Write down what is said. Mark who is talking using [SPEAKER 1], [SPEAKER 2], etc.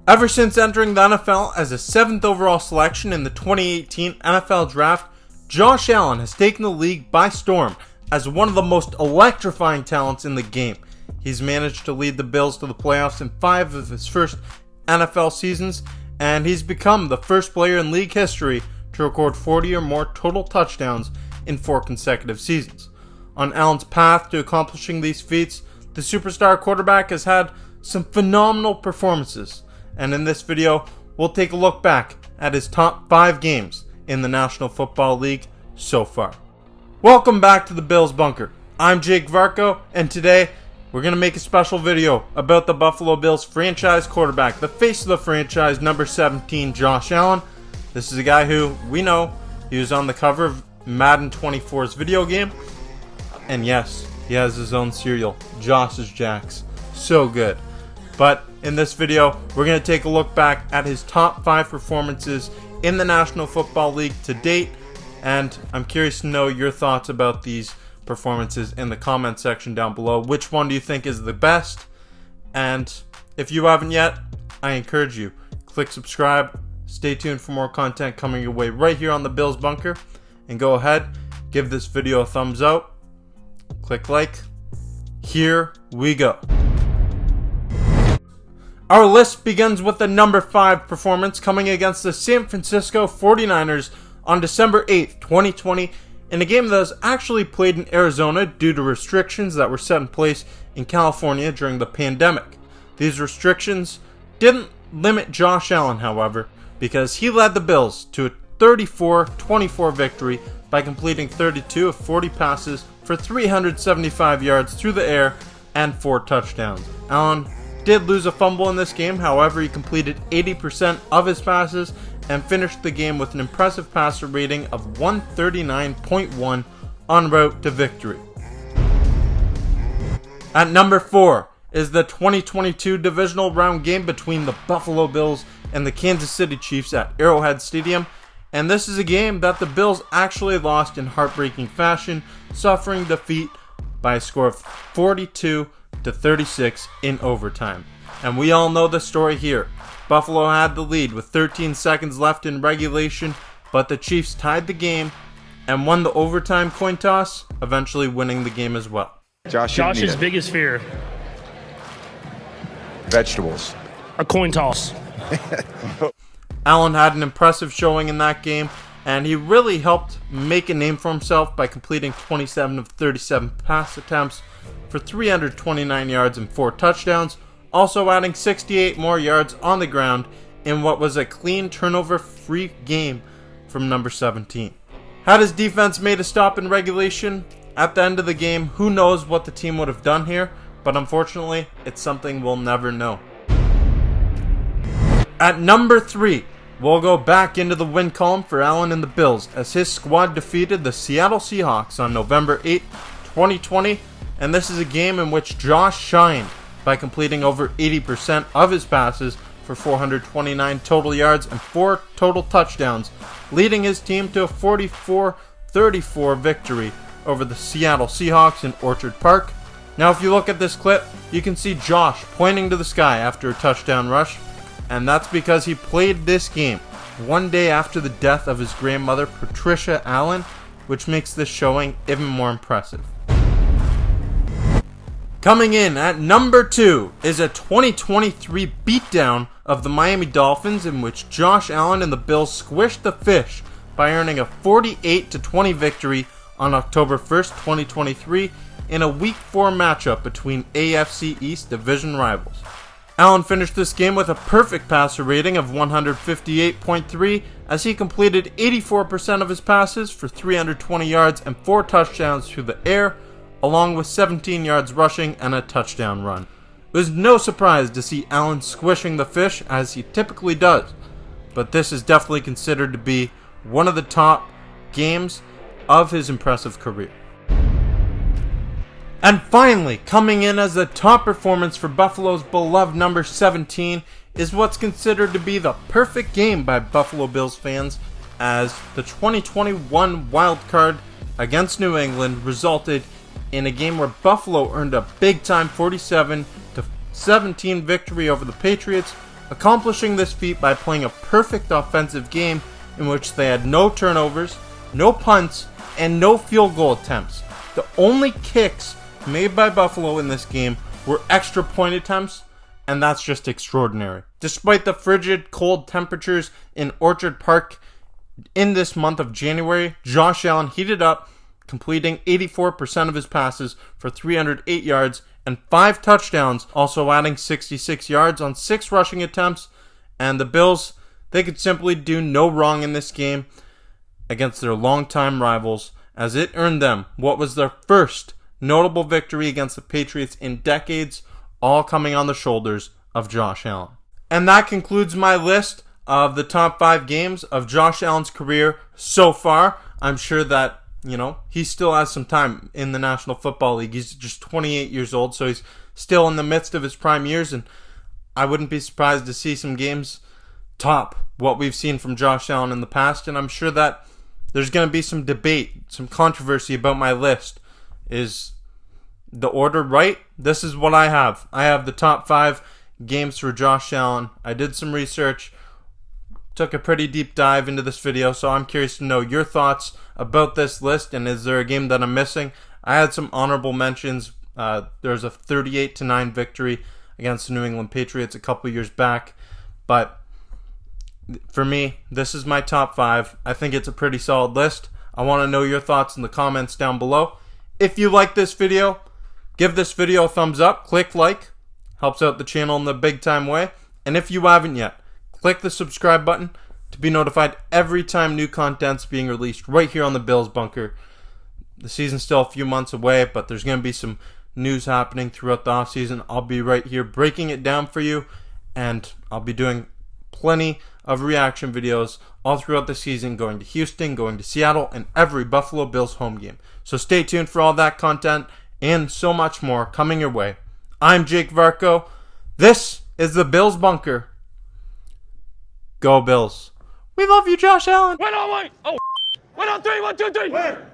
[SPEAKER 1] Ever since entering the NFL as a 7th overall selection in the 2018 NFL Draft, Josh Allen has taken the league by storm as one of the most electrifying talents in the game. He's managed to lead the Bills to the playoffs in 5 of his first NFL seasons, and he's become the first player in league history to record 40 or more total touchdowns in 4 consecutive seasons. On Allen's path to accomplishing these feats, the superstar quarterback has had some phenomenal performances. And in this video, we'll take a look back at his top 5 games in the National Football League so far. Welcome back to the Bills Bunker. I'm Jake Varco, and today we're going to make a special video about the Buffalo Bills franchise quarterback, the face of the franchise, number 17, Josh Allen. This is a guy who we know he was on the cover of Madden 24's video game. And yes, he has his own cereal, Josh's Jacks. So good. But in this video, we're going to take a look back at his top 5 performances in the National Football League to date, and I'm curious to know your thoughts about these performances in the comment section down below. Which one do you think is the best? And if you haven't yet, I encourage you, click subscribe, stay tuned for more content coming your way right here on the Bills Bunker, and go ahead, give this video a thumbs up, click like. Here we go. Our list begins with the number 5 performance coming against the San Francisco 49ers on December 8th, 2020, in a game that was actually played in Arizona due to restrictions that were set in place in California during the pandemic. These restrictions didn't limit Josh Allen, however, because he led the Bills to a 34-24 victory by completing 32 of 40 passes for 375 yards through the air and 4 touchdowns. Allen did lose a fumble in this game, however he completed 80% of his passes and finished the game with an impressive passer rating of 139.1 en route to victory. At number 4 is the 2022 divisional round game between the Buffalo Bills and the Kansas City Chiefs at Arrowhead Stadium, and this is a game that the Bills actually lost in heartbreaking fashion, suffering defeat by a score of 42-36 in overtime. And we all know the story here. Buffalo had the lead with 13 seconds left in regulation, but the Chiefs tied the game and won the overtime coin toss, eventually winning the game as well.
[SPEAKER 2] Josh's biggest fear?
[SPEAKER 3] Vegetables.
[SPEAKER 2] A coin toss.
[SPEAKER 1] Allen had an impressive showing in that game, and he really helped make a name for himself by completing 27 of 37 pass attempts for 329 yards and 4 touchdowns, also adding 68 more yards on the ground in what was a clean turnover-free game from number 17. Had his defense made a stop in regulation at the end of the game, who knows what the team would have done here, but unfortunately, it's something we'll never know. At number 3, we'll go back into the win column for Allen and the Bills as his squad defeated the Seattle Seahawks on November 8, 2020, and this is a game in which Josh shined by completing over 80% of his passes for 429 total yards and 4 total touchdowns, leading his team to a 44-34 victory over the Seattle Seahawks in Orchard Park. Now if you look at this clip, you can see Josh pointing to the sky after a touchdown rush, and that's because he played this game one day after the death of his grandmother, Patricia Allen, which makes this showing even more impressive. Coming in at number 2 is a 2023 beatdown of the Miami Dolphins in which Josh Allen and the Bills squished the fish by earning a 48-20 victory on October 1st, 2023 in a Week 4 matchup between AFC East division rivals. Allen finished this game with a perfect passer rating of 158.3 as he completed 84% of his passes for 320 yards and 4 touchdowns through the air, along with 17 yards rushing and a touchdown run. It was no surprise to see Allen squishing the fish as he typically does, but this is definitely considered to be one of the top games of his impressive career. And finally, coming in as the top performance for Buffalo's beloved number 17 is what's considered to be the perfect game by Buffalo Bills fans, as the 2021 wild card against New England resulted in a game where Buffalo earned a big-time 47-17 victory over the Patriots, accomplishing this feat by playing a perfect offensive game in which they had no turnovers, no punts, and no field goal attempts. The only kicks made by Buffalo in this game were extra point attempts, and that's just extraordinary. Despite the frigid, cold temperatures in Orchard Park in this month of January, Josh Allen heated up, completing 84% of his passes for 308 yards and 5 touchdowns, also adding 66 yards on 6 rushing attempts. And the Bills, they could simply do no wrong in this game against their longtime rivals, as it earned them what was their first notable victory against the Patriots in decades, all coming on the shoulders of Josh Allen. And that concludes my list of the top 5 games of Josh Allen's career so far. I'm sure that, he still has some time in the National Football League. He's just 28 years old, so he's still in the midst of his prime years, and I wouldn't be surprised to see some games top what we've seen from Josh Allen in the past, and I'm sure that there's going to be some debate, some controversy about my list. Is the order right? This is what I have. I have the top 5 games for Josh Allen. I did some research, took a pretty deep dive into this video, so I'm curious to know your thoughts about this list, and is there a game that I'm missing? I had some honorable mentions. There's a 38-9 victory against the New England Patriots a couple years back, but for me, this is my top 5. I think it's a pretty solid list. I want to know your thoughts in the comments down below. If you like this video, give this video a thumbs up, click like, helps out the channel in the big time way. And if you haven't yet, click the subscribe button to be notified every time new content's being released right here on the Bills Bunker. The season's still a few months away, but there's going to be some news happening throughout the offseason. I'll be right here breaking it down for you, and I'll be doing plenty of reaction videos all throughout the season, going to Houston, going to Seattle, and every Buffalo Bills home game. So stay tuned for all that content and so much more coming your way. I'm Jake Varco. This is the Bills Bunker. Go Bills. We love you, Josh Allen.
[SPEAKER 2] Wait, oh, wait. Oh, 1 on 3, 1, 2, 3. Where?